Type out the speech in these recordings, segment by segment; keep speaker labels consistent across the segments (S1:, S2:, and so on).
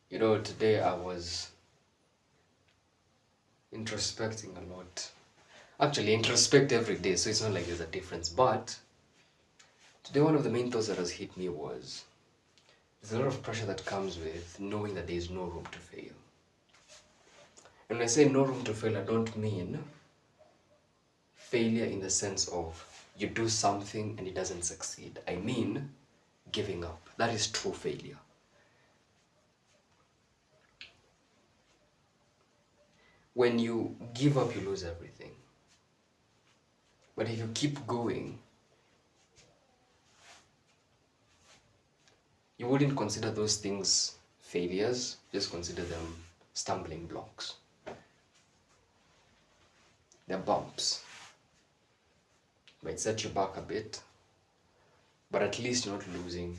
S1: Today I was introspecting a lot. Actually, introspect every day, so it's not like there's a difference. But today, one of the main thoughts that has hit me was there's a lot of pressure that comes with knowing that there is no room to fail. And when I say no room to fail, I don't mean failure in the sense of you do something and it doesn't succeed. I mean giving up. That is true failure. When you give up, you lose everything. But if you keep going, you wouldn't consider those things failures, just consider them stumbling blocks. They're bumps. Might set you back a bit, but at least you're not losing.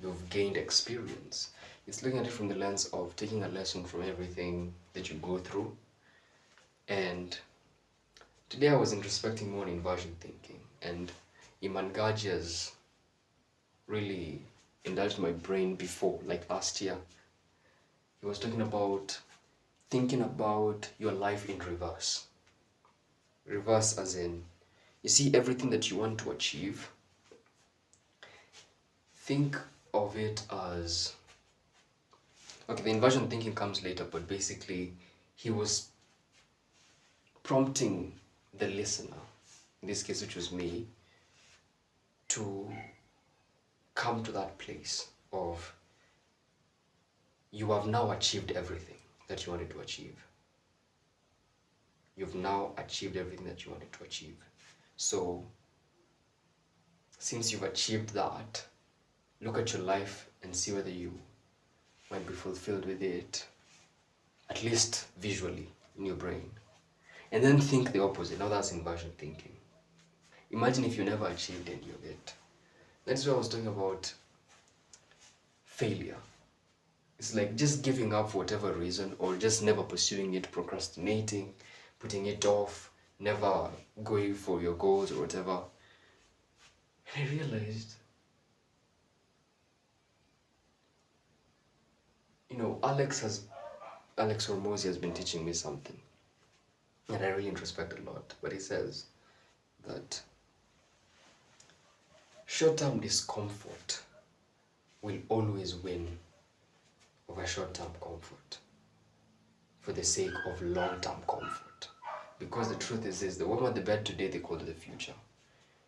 S1: You've gained experience. It's looking at it from the lens of taking a lesson from everything that you go through. And today I was introspecting more on inversion thinking, and Iman Gaji has really indulged my brain before, like last year. He was talking about thinking about your life in reverse. Reverse as in, you see everything that you want to achieve, think of it as, okay, the inversion thinking comes later, but basically he was prompting the listener, in this case which was me, to come to that place of you have now achieved everything that you wanted to achieve. You've now achieved everything that you wanted to achieve. So, since you've achieved that, look at your life and see whether you might be fulfilled with it, at least visually in your brain. And then think the opposite. Now that's inversion thinking. Imagine if you never achieved any of it. That's why I was talking about failure. It's like just giving up for whatever reason, or just never pursuing it, procrastinating, putting it off, never going for your goals or whatever. And I realized, Alex Hormozy has been teaching me something, and I really introspect a lot. But he says that short-term discomfort will always win over short-term comfort for the sake of long-term comfort. Because the truth is this, the warmer the bed today, they call it the future.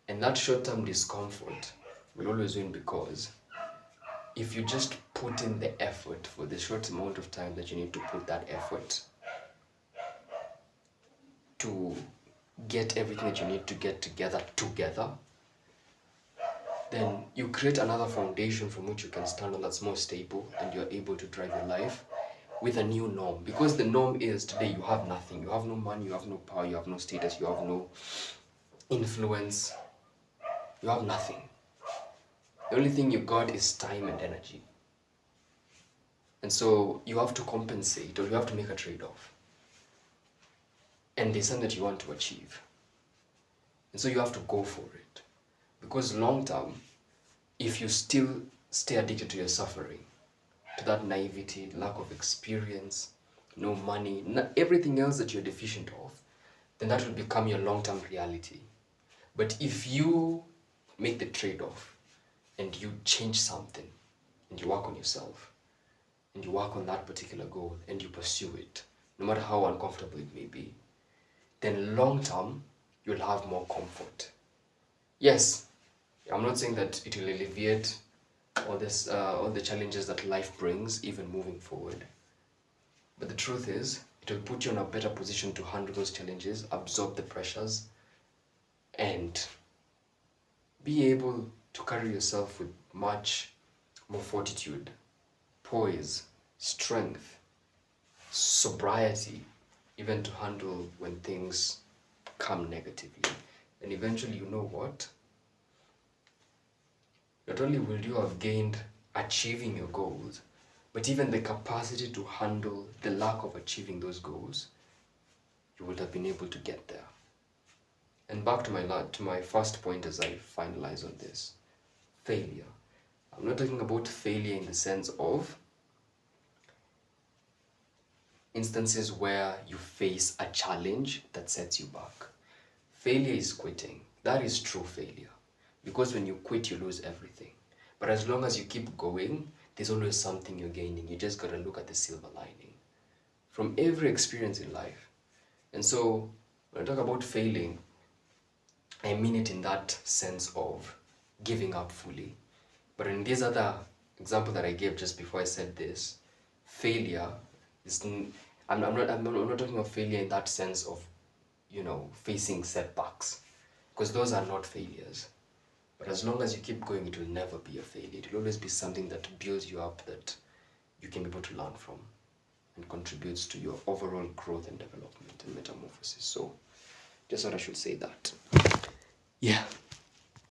S1: And that short-term discomfort will always win, because if you just put in the effort for the short amount of time that you need to put that effort to get everything that you need to get together, then you create another foundation from which you can stand on that's more stable, and you're able to drive your life with a new norm. Because the norm is today you have nothing. You have no money, you have no power, you have no status, you have no influence. You have nothing. The only thing you got is time and energy. And so you have to compensate, or you have to make a trade-off. And there's something that you want to achieve. And so you have to go for it. Because long term, if you still stay addicted to your suffering, to that naivety, lack of experience, no money, everything else that you're deficient of, then that will become your long-term reality. But if you make the trade-off and you change something, and you work on yourself, and you work on that particular goal, and you pursue it, no matter how uncomfortable it may be, then long-term, you'll have more comfort. Yes, I'm not saying that it will alleviate all the challenges that life brings, even moving forward. But the truth is, it will put you in a better position to handle those challenges, absorb the pressures, and be able to carry yourself with much more fortitude, poise, strength, sobriety, even to handle when things come negatively. And eventually, you know what? Not only will you have gained achieving your goals, but even the capacity to handle the lack of achieving those goals, you would have been able to get there. And back to my first point as I finalize on this, failure. I'm not talking about failure in the sense of instances where you face a challenge that sets you back. Failure is quitting. That is true failure. Because when you quit, you lose everything. But as long as you keep going, there's always something you're gaining. You just gotta look at the silver lining from every experience in life. And so, when I talk about failing, I mean it in that sense of giving up fully. But in this other example that I gave just before I said this, failure is, I'm not talking of failure in that sense of, facing setbacks, because those are not failures. But as long as you keep going, it will never be a failure. It will always be something that builds you up, that you can be able to learn from and contributes to your overall growth and development and metamorphosis. So just thought I should say that. Yeah.